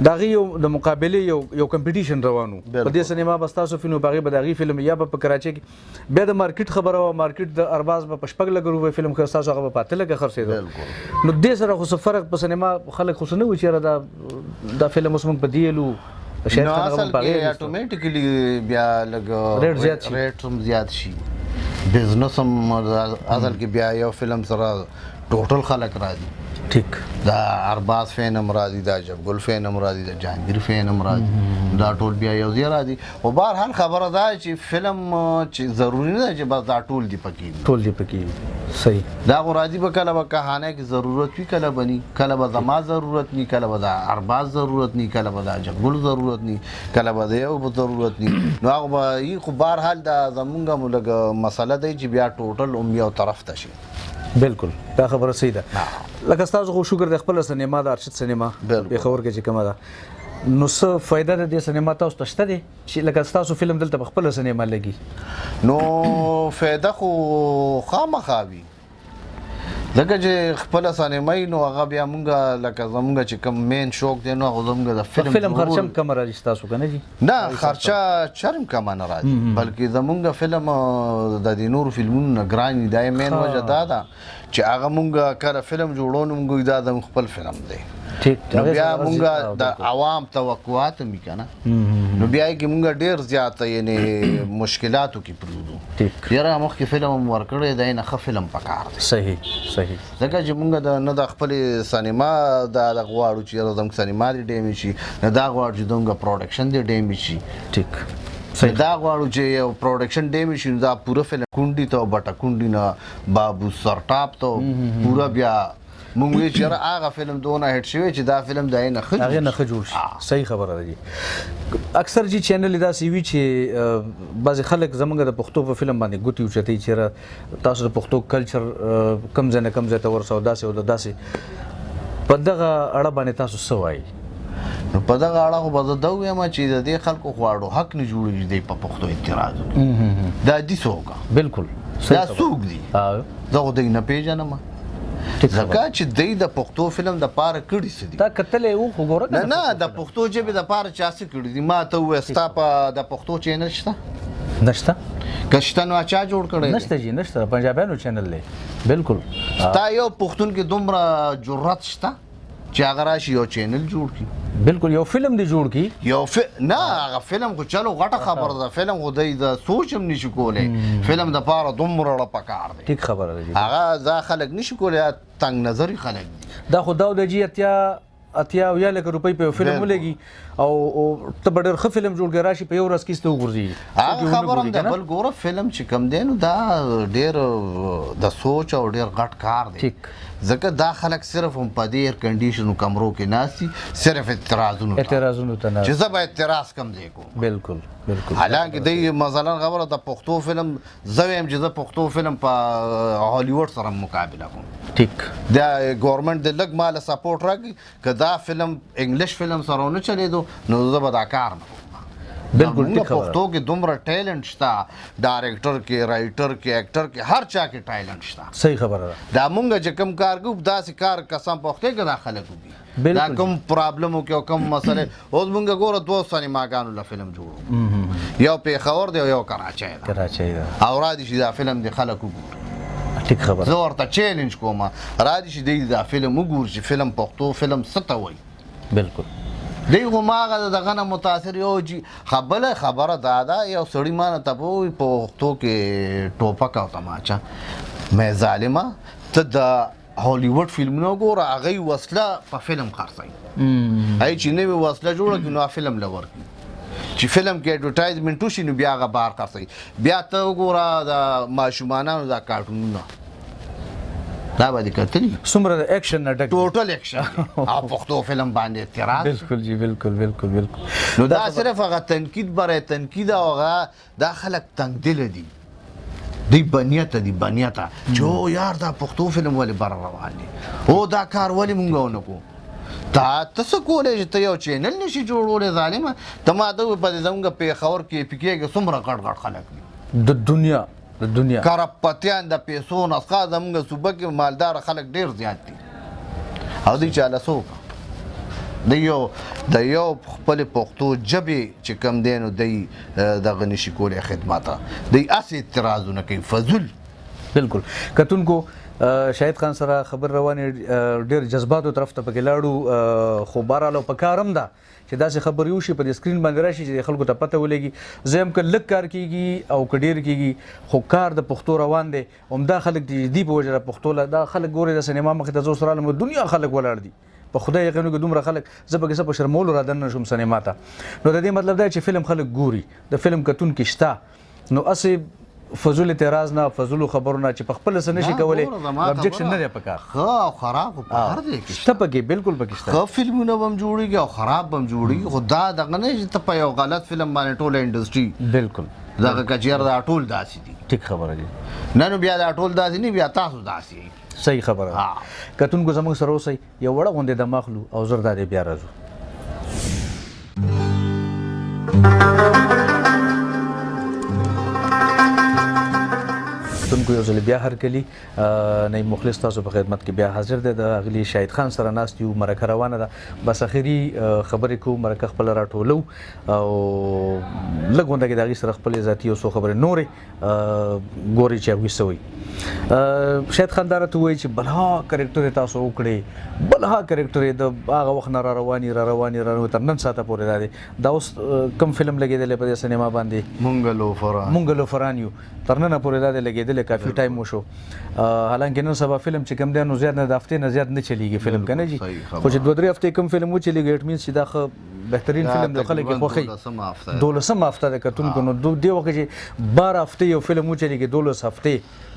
د هغې یو د مقابلې یو کمپټیشن روانو په دې سینما به ستاسو فلم په هغې به د هغې فلم یا به په کراچۍ کې بیا د مارکیټ خبره وه مارکیټ د ارباز به په 6 لکه روپۍ فلم ښه ستاسو هغه به په 8 لکه خرڅېده نو دې سره خو څه فرق په سینما خلک خو څه نه وي چې دا فلم اوس موږ په دې لو نو اصل کې اټومیټیکلی بیا لږ ریټ هم زیات شي بزنس هم اصل کې بیا یو فلم سره ټوټل خلک راځي ټیک دا ارباز فین هم راځي دا عجب ګل فین هم راځي دا جهانګیر فین هم راځي دا ټول بیا یو ځای راځي خو بهرحال خبره دا چې فلم چې ضروري نه ده چې بس دا ټول دي پکې صحیح دا خو راځي به کله به کهانه کې ضرورت وي کله به ني کله به زما ضرورت ني کله به دا ارباز ضرورت ني کله به دا عجب ګل ضرورت ني کله به د یو ضرورت ني نو هغه به خو بهرحال دا زمونږ لږ مسله دی چې بیا ټوټل یو طرف ته شي بالکل دا خبره صحیح ده لکه ستاسو خو شکر د خپل سینما د ارشد سینما پېښور کې چې کومه ده نو څه فایده د دې سینما تاسو ته شته دی چې لکه ستاسو فلم دلته په خپل سینما لګي نو فایده خو خامخا وي ځکه چې خپل سینمای نو هغه بیا مونږ لکه زمونږ چې کوم مین شوق دی نو هغه زمونږ د فلم خرچه کم راځي ستاسو که نه جي نه خرچه چرم کم نه راځي بلکې زمونږ فلم د دې نورو فلمونو نه ګران دی دا مین وجه دا ده چې هغه مونږ کله فلم جوړو نو مونږ دا د خپل فلم دی نو بیا مونږ د عوام توقعات هم که نه نو بیا یې کې مونږ ډېر زیات یعنې مشکلاتو کې پرېږدو یاره مخکې فلم هم ورکړی دی نه ښه فلم پکار دی صحیح ځکه چې مونږ نه د خپلې سینما دا غواړو چې یاره زموږ سینما دې ډیمیج شي نه دا غواړو چې زموږ پروډکشن دې ډیمیج شي ټیک دا غواړو چې یو پروډکشن ډیمیج شي دا پوره فلم کونډي ته بټه کونډي نه بابو سرټاپ ته پوره بیا مونږ وی چې هغه فلم دونه هټ شوی چې دا فلم د نه جوړ شي صحیح خبره ده جی اکثر جی چینل دا سی وی چې بعض خلک زمونږ د پښتو په فلم باندې ګوتی اوچتي چې تاسو د پښتو کلچر کم ځای ته ورسو داسې او داسې په دغه اړه باندې تاسو څه وایي نو په دغه اړه خو به زه دا ووایم چې د دې خلکو خواړو حق نه جوړېږي دی په پښتو اعتراض وکړي دا دي څوک بالکل دا څوک دي زه خو دوی نه پېژنم ځکه چې دوی د پښتو فلم د پاره کړي څه دي دا کتلې و خو ګوره نه د پښتو ژبې د پاره چا څه کړي دي ما ته ووایه ستا په د پښتو چینل شته نشته که شته نو چا جوړ کړی نشته جی نشته پنجابیانو چینل دی بالکل ستا یو پښتون کې دومره جرأت شته چې هغه راشي یو چینل جوړ کړي بالکل یو فلم دی جوړ کی نه هغه فلم خو چلو غټه خبره ده فلم خو د سوچ هم نشي کولی فلم د پاره دومره پکار دی ټیک خبره ده جی هغه دا خلک نشي کولی تنگ نظری خلک دي دا خو دا د جی اتیا او یا لکه روپۍ په فلم ولګي او ته ډېر ښه فلم جوړ کې راشي په یو ورځ کې ستو غورځي هغه خبره هم ده بل ګوره فلم چې کم دی نو دا ډېر د سوچ او ډېر غټ کار دی ټیک ځکه دا خلک صرف هم په دې ایر کنډیشنو کمرو کې ناستي صرف اعتراضونو ته نه چې زه به اعتراض کم دی کوم بالکل بالکل حالانکه دی مثلا خبره د پښتو فلم زه وایم چې زه پښتو فلم په هالیوډ سره مقابله کوم ټیک دا ګورنمنت د لګ مال سپورټ راکړي که دا فلم انګلیش فلم سره نه چلیدو نو زه به دا کار نه کوم بالکل ټیک خبره پښتو کې دومره ټیلنټ شته ډایرکټر کې رائټر کې اکټر کې هر چا کې ټیلنټ شته صحیح خبره ده دا مونږ چې کوم کار کوو داسې کار قسم پښتو کې دا خلک وي دا کوم پرابلم او کوم مسله اوس مونږ ګوره دوه سینماګانو له فلم جوړو یو پیښور دی او یو کراچۍ ده او را دي چې دا فلم د خلکو ګوري ټیک خبره زه ورته چیلنج کوم را دي چې دا فلم وګوري چې فلم پښتو فلم څه ته وایي بالکل دی خو ماغه دغه نه متاثر یو خبره دا یو سړی ما نه ته وایي پښتو کې ټوپک او تماچا مې ظالمه ته د هالیوډ فلمونو ګوره هغه وسله په فلم خرڅوي هغه چې نوې وسله جوړه کړي نو فلم لور چې فلم کې اډورټایزمنټ وشي نو بیا هغه بار خرڅوي بیا ته وګوره د ماشومانانو دا کارټونونه دا باندې کتلی څومره د اکشن نه ډک ټوټل اکشن او پښتو فلم باندې اعتراض بالکل جی بالکل نو دا صرف هغه تنقید برای تنقید او هغه دا خلک تنگ دل دي دی بنیته چې یار دا پښتو فلم ولې بر روان دي او دا کار ولې مونږ ونکو تاسو کولای چې ته یو چینل نشي جوړولې ظالمه ته ما ته په دې زموږ پیښور کې پکې څومره غټ خلک دي د دنیا کرپتیان د پیسو نسخه زموږ صوبه کې مالدار خلک ډیر زیات دي او دوی چاله څوک د یو خپل پښتو ژبې چې کم دی نو دی دغه نشي کولی خدماته دی اسې اعتراضونه کوي فضول بالکل کتونکو شاهد خان سره خبر روانې ډېر جذباتو طرف ته پکې لاړو خو بهرحال په کار هم ده چې داسې خبرې وشي په سکرین باندې راشي چې خلکو ته پته ولګي زه هم که لږ کار کېږي او که ډېر کېږي خو کار د پښتو روان دی همدا خلک دي په وجه د پښتو دا خلک ګوري د سینما مخې ته زه اوس راغلم دنیا خلک ولاړ دي په خدای یقین کې دومره خلک زه به په شرمولو را دننه شم سینما ته نو د دې مطلب دا چې فلم خلک ګوري د فلم کتونکي شته نو اسې فضول اعتراض نه فضول خبرونه چې په خپل څه نشي کولای ابجیکشن نه دی پکار ښه او خراب په هر ځای کې شته پکې بالکل پکې شته ښه فلمونه هم جوړېږي او خراب هم جوړېږي خو دا دغه نه چې ته په یو غلط فلم باندې ټوله انډسټري بالکل دغه کچیر دا ټول داسې دي ټیک خبره دي نه نو بیا دا ټول داسې نه بیا تاسو داسې صحیح خبره کتونکو زموږ سره اوسئ یو وړه غوندې د مخلو او زر دا دی بیا راځو کتونکو یو ځل بیا هرکلي نعیم مخلص تاسو په خدمت کې بیا حاضر دی د اغلی شاهد خان سره ناست یو مرکه روانه ده بس اخري خبرې کوو مرکه خپل راټولو او لږ غونډه کې د هغې سره خپلې ذاتي او څو خبرې نورې ګوري چې هغوی څه وایي شاهد خان دا راته ووایي چې بلها کرکټر یې تاسو وکړې بلها کرکټر یې د هغه وخت نه را رواني تر نن ساعته پورې دا دی دا اوس کوم فلم لګېدلی په دې سینما باندې مونږ لوفران یو تر ننه پورې دا دی لګېدلی کافي ټایم وشو حالانکه نن سبا فلم چې کم دی نو زیات نه د هفتې نه زیات نه چلیږي فلم که نه جي خو چې 2-3 هفتې کوم فلم وچلیږي اټ مینس چې دا ښه بهترین فلم د خلک یې خوښوي 12 هفته د کتونکو نو دې وخت چې 12 هفتې یو فلم وچلیږي 12 هفتې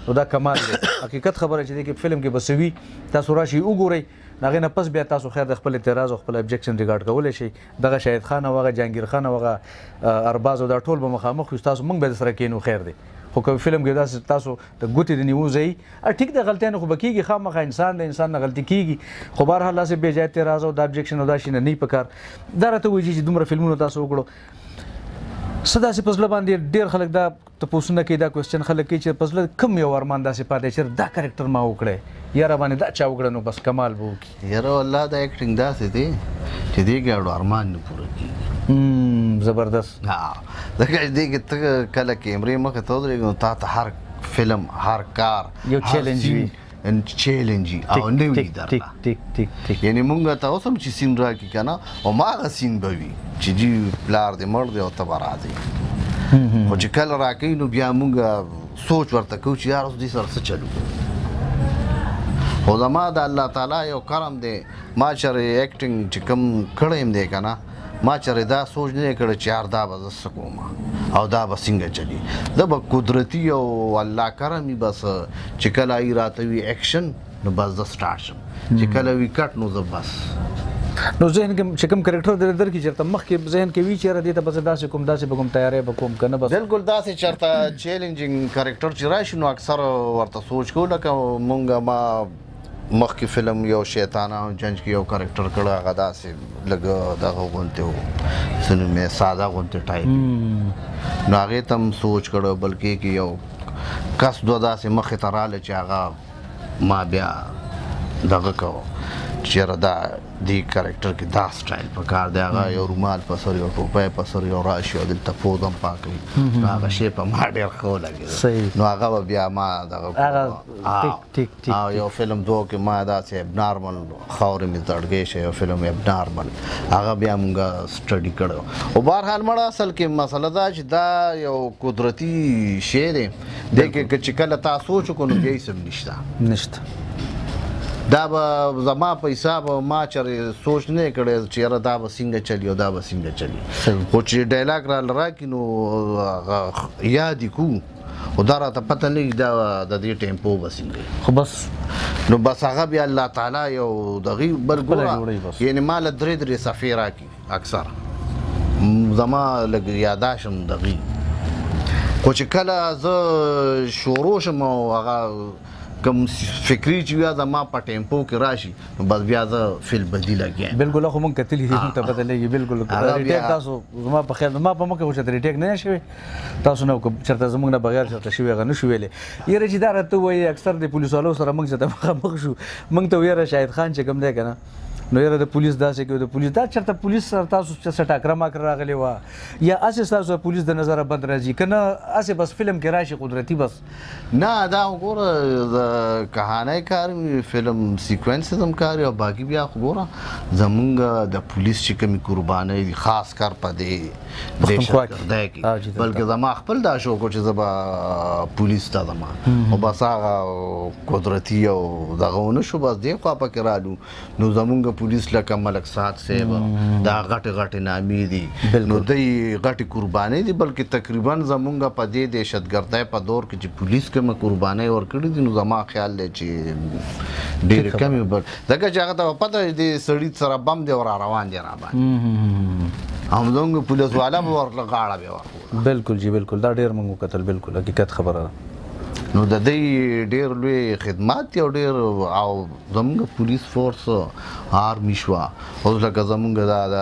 نو دا کمال دی حقیقت خبره چې دی کې فلم کې به څه وي تاسو راشئ وګورئ هغې نه پس بیا تاسو خیر د خپل اعتراض او خپل ابجیکشن ریکارډ کولی شئ دغه شاهد خان او هغه جهانګیر خان او هغه ارباز او دا ټول به مخامخ یو تاسو موږ به سره کینو خیر دی خو که فلم کې داسې تاسو د ګوتې د نیو ځای ټیک د غلطیانو خو به کېږي خامخا انسان د انسان نه غلطي کېږي خو بهرحال داسې بې جای اعتراض او د ابجیکشن او دا شي نه پکار دا راته وایي چې دومره فلمونه تاسو وکړو صدا سي پزله باندې ډیر خلک دا تاسو نه کې دا کوېسچن خلک کې چې پزله کم یو ارمان داسې پاتې چې دا کریکټر ما وکړي یاره باندې دا چا وکړه نو بس کمال به وکړي یاره والله دا اکټینګ داسې دی چې دې ګاډو ارمان نه پوره کېږي زبردست ها ځکه چې دې کې ته کله کیمرې مخې ته ودرېږي نو تا ته هر فلم هر کار یو چیلنج وي چیلنج او نوي درته ټیک یعنی مونږ ته اوس هم چې سین راکړي که نه او هغه سین به وي چې جی پلار دې مړ دی او ته به راځې خو چې کله راکوي نو بیا مونږ سوچ ورته کوو چې یار اوس دې سره څه چلو خو زما د الله تعالی یو کرم دی ما چېرې اکټینګ چې کوم کړی یم دی که نه ما چېرې دا سوچ نه دی کړی چې یار دا به زه څه کوم او دا به څنګه چلي دا به قدرتي او الله کرم وي بس چې کله ای راته وي ایکشن نو بس زه سټارټ شم چې کله وي کټ نو زه بس نو ذهن کې چې کوم کریکټر در کې چېرته مخکې ذهن کې وي چېرې دې ته بس داسې کوم داسې به کوم تیاری به کوم که نه بس بالکل داسې چېرته چیلنجینګ کریکټر چې راشي نو اکثر ورته سوچ کوو لکه مونږ ما مخکې فلم یو شیطانه جنج کې یو کریکټر کړی هغه داسې لږ دغه غوندې و څه نوم یې ساده غوندې ټایپ نو هغې ته هم سوچ کړی بلکې کې یو کس دوه داسې مخې ته راله چې هغه ما بیا دغه کوو چېرې دا دې کریکټر کې دا سټایل پکار دی هغه یو رومال په سر یو ټوپی په سر یو راشي او دلته پوز هم پاکوي نو هغه شی په ما ډېر ښه ولګېده نو هغه به بیا ما دغه یو فلم دوه کې ما داسې ابنارمل خاورې مې زړګۍ شي یو فلم ابنارمل هغه بیا مونږ سټډي کړی او بهرحال مړه اصل کې مسله دا چې دا یو قدرتي شی دی دی کې چې کله تا سوچ وکړو نو بیا هېڅ هم نشته دا به زما په حساب ما چېرې سوچ نه کړی چې یاره دا به څنګه چلي او دا به څنګه چلي خو چې ډایلاګ راله راکړي نو یاد یې کوو خو دا راته پته نه وي دا د دې ټیمپو به څنګه خو بس نو بس هغه بیا الله تعالی یو دغې بل ګوره یعنې ما له درې صفحې راکړي اکثر زما لږ یاداشم دغې خو چې کله زه شروع شم او هغه کوم فکري چې بیا زما په ټیمپو کې راشي نو بس بیا زه فیل بدي لګیم بالکل خو مونږ کتلي دي مونږ ته پته لګي بالکل ریټیک تاسو زما په خیال ما په مکه خو چې ریټیک نه شوی تاسو نو چرته زمونږ نه بغیر چرته شوی غو نه شو ویلې یره چې دا راته وایي اکثر د پولیسو والو سره مونږ ته مخ شو مونږ ته ویره شاهد خان چې کوم دی کنه نو یاره د پولیس داسې کوي د پولیس دا چېرته پولیس سره تاسو چې ټاکره ماکره راغلی وه یا هسې ستاسو پولیس د نظره بد راځي که نه هسې بس فلم کې راشي قدرتي بس نه دا وګوره د کهانی کار فلم سیکوینسز هم کار او باقي بیا خو ګوره زمونږ د پولیس چې کومې قربانۍ دي خاص کار په دې دهشتګردۍ کې بلکې زما خپل دا شوق و چې زه به پولیس ته ځم او بس هغه قدرتي او دغه ونه شو بس دې خوا پکې رالو نو زمونږ پولیس لکه ملک سعد صاحب دا غټې نامې دي نو دوی غټې قربانۍ دي بلکې تقریبا زمونږ په دې دهشتګردۍ په دور کې چې پولیس کومه قربانۍ ورکړې دي نو زما خیال دی چې ډېرې کمې ځکه چې هغه ته پته دې سړي سره بم دی او را روان دی را باندې همزموږ پولیس والا به ورله غاړه بیا ورکوله بالکل جی بالکل دا ډېر موږ وکتل بالکل حقیقت خبره ده نو د دې ډېر لوی خدمات او ډېر او زموږ پولیس فورس آرمي شوه اوس لکه زموږ دا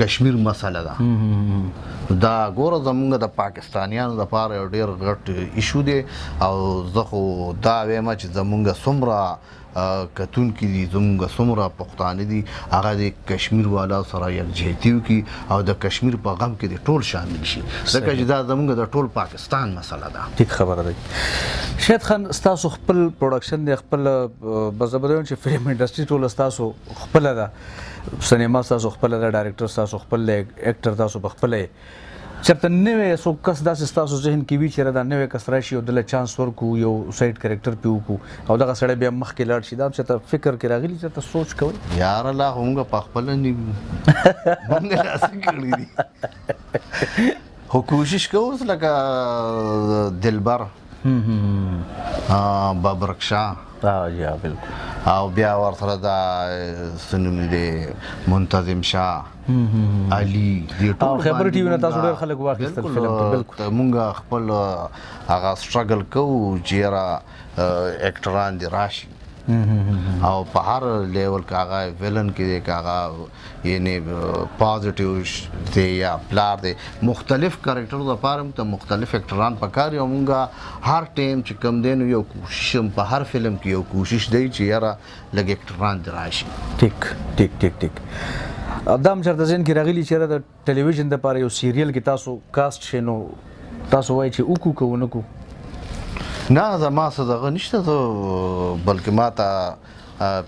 کشمیر مسله ده دا ګوره زموږ د پاکستانیانو دپاره یو ډېر غټ ایشو دی او زه خو دا وایم چې زموږ څومره کتونکي دي زموږ څومره پښتانه دي هغه د کشمیر والا سره یکجهتي وکړي او د کشمیر په غم کې د ټول شامل شي ځکه چې دا زموږ د ټول پاکستان مسله ده ټیک خبره ده شهید خان ستاسو خپل پروډکشن دی خپل بزبدون چې فلم انډسټري ټول ستاسو خپل ده سینما ستاسو خپل ده ډایرکټر ستاسو خپل اکټر تاسو خپل چېرته نوی څوک کس داسې ستاسو ذهن کې وي چېرې دا نوی کس راشي او دله چانس ورکړو یو سایډ کرکټر پې وکړو او دغه سړی بیا مخکې لاړ شي دا هم چېرته فکر کې راغلي چېرته سوچ کوئ یاره لا خو موږ پخپله نه وي موږ داسې کړي دي خو کوشش کوو اوس لکه دلبر ببرک شاه یا بالکل او بیا ورسره دا څه نوم دی منتظم شاه علي خبر ټي وي نه تاسو ډېر خلک واخیستل فلم ته بالکل مونږ خپل هغه سټرګل کوو چې یاره اکټران دي راشي او په هر لیول کاغه ویلن کې کاغه یعنی پازیټیو دی یا پلار دی مختلف کریکټر د پاره ته مختلف اکټران پکاري او مونږه هر ټیم چې کم دین یو کوشش په هر فلم کې یو کوشش دی چې یاره لګ اکټران دراشي ټیک ټیک ټیک ټیک ادم چرته ځین کې راغلی چې د ټلویزیون د پاره یو سیریل کې تاسو کاست شنو تاسو وایي چې وکړو کو نه کو نه زما څه دغه نشته بلکې ما ته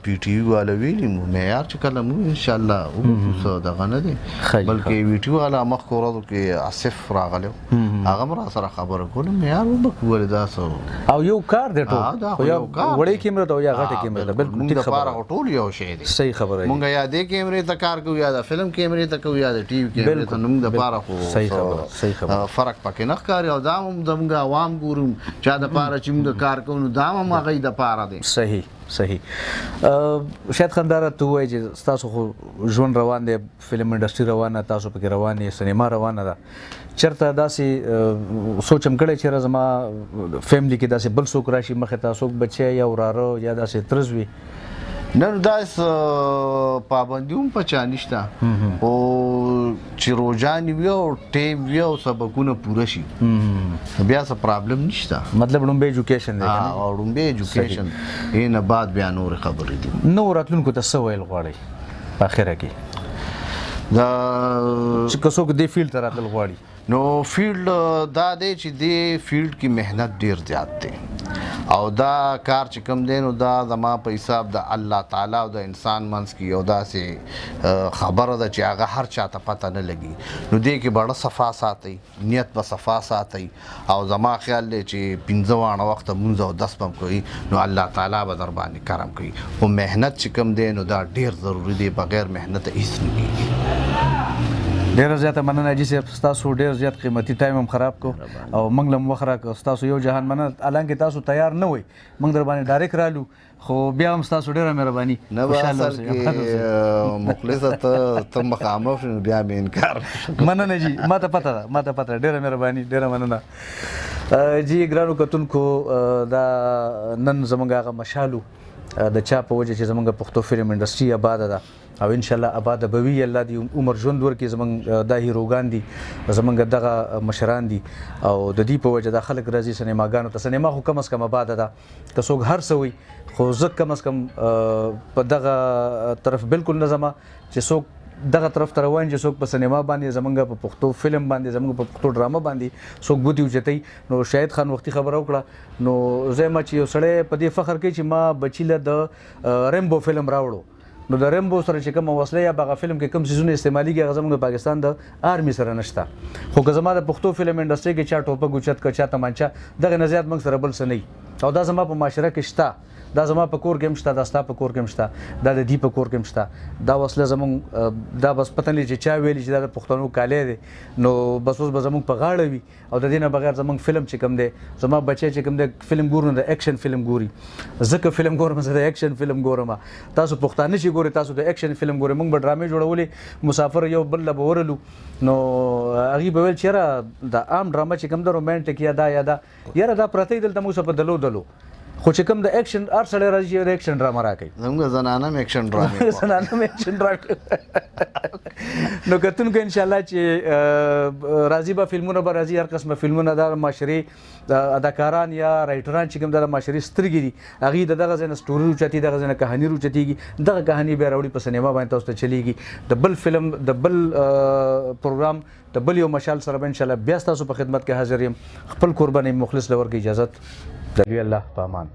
پی ټی وی والا ویلی معیار چې کله مو ان شاء الله وګورو دغه نه دی بلکې وی ټی وی والا مخ کورو کې اسف راغلو هغه مرا سره خبره کوله معیار وبکول دا څه او یو کار دی ټول خو یو وړي کیمره ته یا غټه کیمره بالکل ټیک خبره ټول یو شی دی صحیح خبره مونږه یا د کیمرې ته کار کوو یا د فلم کیمرې ته کوو یا د ټي وی کیمرې ته نوم د پاره خو صحیح خبره فرق پکې نه ښکاري او دا هم زموږ عوام ګورو چا د پاره چې موږ کار کوو دا هم هغه د پاره دی صحیح شاید خنداره ته وایي چې تاسو خو ژوند روان دی فلم انډسټري روانه تاسو پکې روان یې سینما روانه ده چرته داسې سوچم کړی چې زما فیملی کې داسې بل څوک راشي مخې ته څوک بچی یا وراره یا داسې ترز وي نه داس پابندي هم پچا نشته او چې روزانه وي او ټیم وي او سبقونه پوره شي بیا څه پرابلم نشته مطلب لومبه ایجوکیشن دی او لومبه ایجوکیشن اینه بعد بیا نور خبرې دي نو راتلونکو ته څه ویل غواړي په اخره کې دا چې څوک دې فیلډ ته راتل غواړي نو فیلډ دا دی چې دې فیلډ کې مهنت ډیر زیات دی او دا کار چې کوم دی نو دا زما په حساب د الله تعالی او د انسان منځ کې یو داسې خبره ده چې هغه هر چاته پته نه لګي نو دې کې بڑا صفا ساتي نیت به صفا ساتي او زما خیال دی چې 15 وانه وخت مونږ او 10 بم کوي نو الله تعالی به در باندې کرم کوي او مهنت چې کوم دی نو دا ډیر ضروری دی بغیر مهنت هیڅ نه کیږي ډیره زیاته مننه جی صاحب تاسو ډیر زیات قیمتي ټایم هم خراب کو او موږ لم وخره تاسو یو جهان مننه الانکه تاسو تیار نه وای موږ در باندې ډایرک رالو خو بیا هم تاسو ډیره مهرباني خوشاله اوسئ مخلص ته مخامخ بیا مې انکار مننه جی ما ته پته ډیره مهرباني ډیره مننه جی ګرانو کتونکو دا نن زمونږ هغه مشالو د چا په وجه چې زمونږ پښتو فلم انډسټري آباد ده او ان شاء الله آباد به وي الله دې عمر ژوند ورکړي زمونږ د هیروګان دي زمونږ دغه مشران دي او د دې په وجه د خلک راځي سینماګانو ته سینما خو کم از کم آباد ده که څوک هر څه وي خو زه کم از کم په دغه طرف بالکل نه ځم چې څوک دغه طرف ته روان چې څوک په سینما باندې زمونږ په پښتو فلم باندې زمونږ په پښتو ډرامه باندې څوک بوتي اوچتای نو شاهد خان وختي خبره وکړه نو زه ما چې یو سړی په دې فخر کوي چې ما بچی له د ریمبو فلم راوړو نو د ریمبو سره چې کوم وسله یا بغه فلم کې کوم سيزونه استعماليږي هغه زموږ پاکستان د آرمي سره نشته خو که زما د پښتو فلم انډسټري کې چا ټوپک اوچت کا چا تمانچا دغه نزيات موږ سره بل څه نه او دا زما په معاشره کې شته دا زما په کور کې مشته دا ستا په کور کې مشته دا د دی په کور کې مشته دا وسله زمونږ دا بس پته نه چې چا ویلی چې دا د پښتنو کالی دی نو بس اوس به زمونږ په غاړه وي او د دې نه بغیر زمونږ فلم چې کوم دی زما بچی چې کوم دی فلم ګورو د اکشن فلم ګوري ځکه فلم ګورم زه د اکشن فلم ګورم تاسو پښتانه چې ګوري تاسو د اکشن فلم ګوري موږ به ډرامې جوړولې مسافر یو بل له ورلو نو هغه به ویل چې دا عام ډرامه چې کوم د رومانټیک یا دا یاره دا پرته دلته موږ په دلو خو چې کوم د اکشن ار سره راځي د اکشن ډرامه راکې زموږ زنانه م اکشن ډرامه نو کتونکو ان شاء الله چې راځي به فلمونه به راځي هر قسمه فلمونه د معاشري اداکاران یا رائټران چې کوم د معاشري سترګې دي هغه دغه ځنه سټوري روچتي دغه ځنه کہانی روچتيږي دغه کہانی به راوړي په سینما باندې تاسو ته چلیږي د بل فلم د بل پروګرام د بل یو مشال سره ان شاء الله بیا تاسو په خدمت کې حاضر یم خپل قرباني مخلص لور کې اجازه د الله په امان